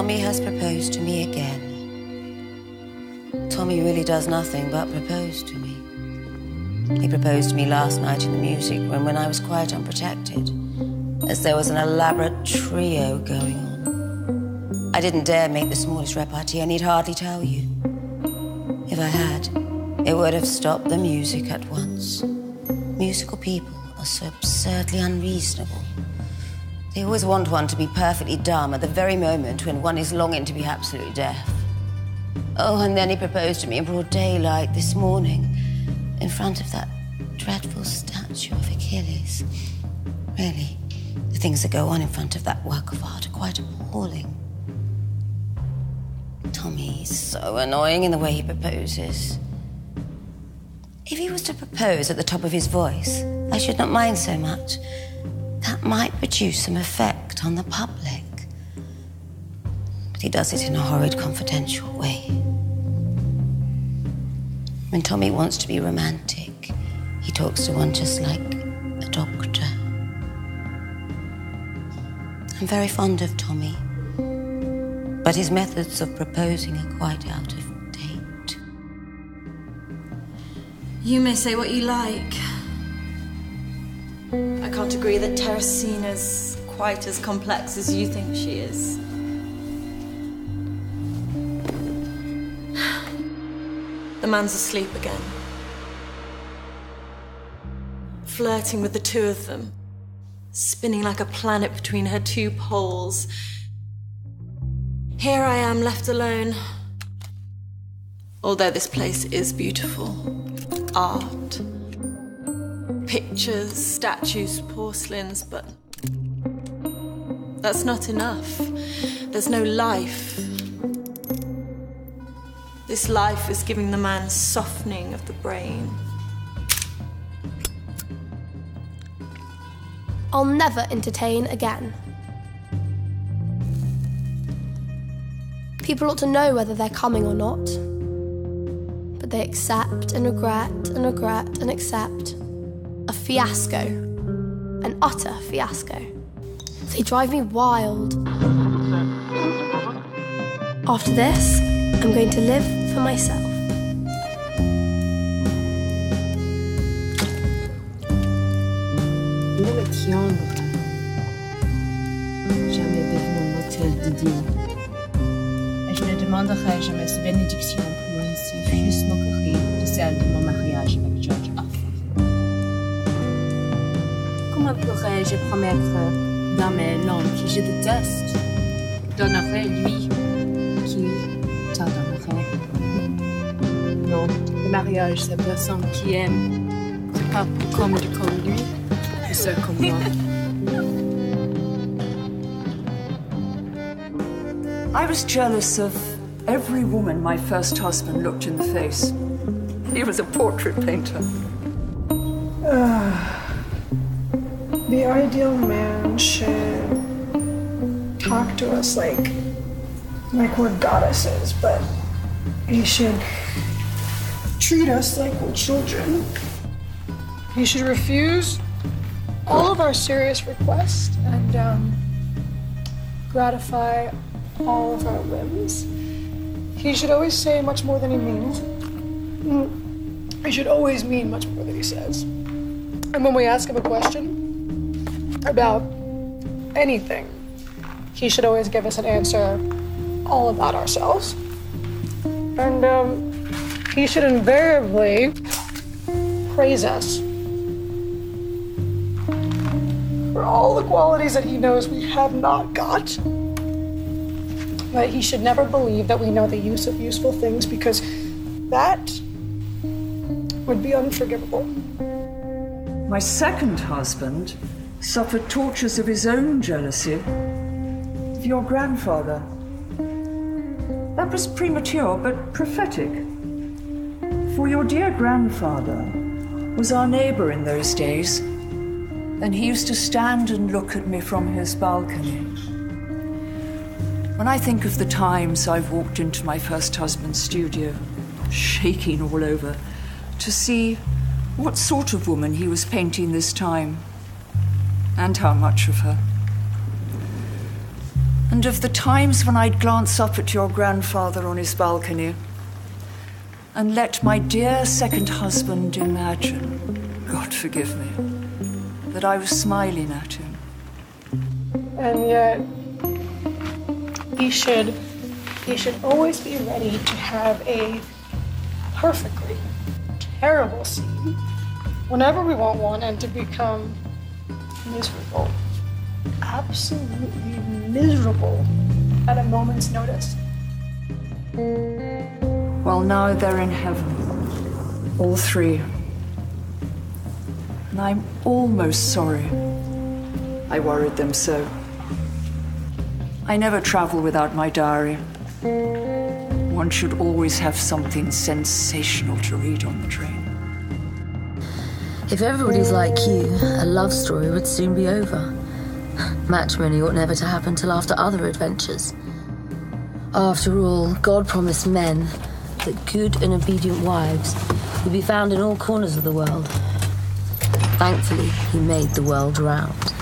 Tommy has proposed to me again. Tommy really does nothing but propose to me. He proposed to me last night in the music room when I was quite unprotected, as there was an elaborate trio going on. I didn't dare make the smallest repartee, I need hardly tell you. If I had, it would have stopped the music at once. Musical people are so absurdly unreasonable. They always want one to be perfectly dumb at the very moment when one is longing to be absolutely deaf. Oh, and then he proposed to me in broad daylight this morning in front of that dreadful statue of Achilles. Really, the things that go on in front of that work of art are quite appalling. Tommy's so annoying in the way he proposes. If he was to propose at the top of his voice, I should not mind so much. That might produce some effect on the public. But he does it in a horrid, confidential way. When Tommy wants to be romantic, he talks to one just like a doctor. I'm very fond of Tommy, but his methods of proposing are quite out of date. You may say what you like. I can't agree that Teresina's quite as complex as you think she is. The man's asleep again. Flirting with the two of them. Spinning like a planet between her two poles. Here I am left alone. Although this place is beautiful. Art. Pictures, statues, porcelains, but that's not enough. There's no life. This life is giving the man softening of the brain. I'll never entertain again. People ought to know whether they're coming or not. But they accept and regret and regret and accept. A fiasco. An utter fiasco. They drive me wild. After this, I'm going to live for myself. Le triangle. Jamais devenant l'hôtel Didier. Et je ne demanderai jamais cette bénédiction pour une si fût moquerie de celle de mon mariage avec George Arthur. Comment pourrais-je promettre dans mes langues qui je déteste, donnerai lui qui t'en donnerait? Non, le mariage, c'est personne qui aime. C'est pas comme lui, c'est comme moi. I was jealous of every woman my first husband looked in the face. He was a portrait painter. The ideal man should talk to us like we're goddesses, but he should treat us like we're children. He should refuse all of our serious requests and gratify all of our whims. He should always say much more than he means. He should always mean much more than he says. And when we ask him a question about anything, he should always give us an answer all about ourselves. And he should invariably praise us for all the qualities that he knows we have not got. But he should never believe that we know the use of useful things, because that would be unforgivable. My second husband suffered tortures of his own jealousy of your grandfather. That was premature but prophetic. For your dear grandfather was our neighbor in those days, and he used to stand and look at me from his balcony. When I think of the times I've walked into my first husband's studio, shaking all over, to see what sort of woman he was painting this time, and how much of her. And of the times when I'd glance up at your grandfather on his balcony and let my dear second husband imagine, God forgive me, that I was smiling at him. And yet, he should always be ready to have a perfectly terrible scene whenever we want one and to become miserable. Absolutely miserable at a moment's notice. Well, now they're in heaven, all three. And I'm almost sorry I worried them so. I never travel without my diary. One should always have something sensational to read on the train. If everybody's like you, a love story would soon be over. Matrimony ought never to happen till after other adventures. After all, God promised men that good and obedient wives would be found in all corners of the world. Thankfully, he made the world round.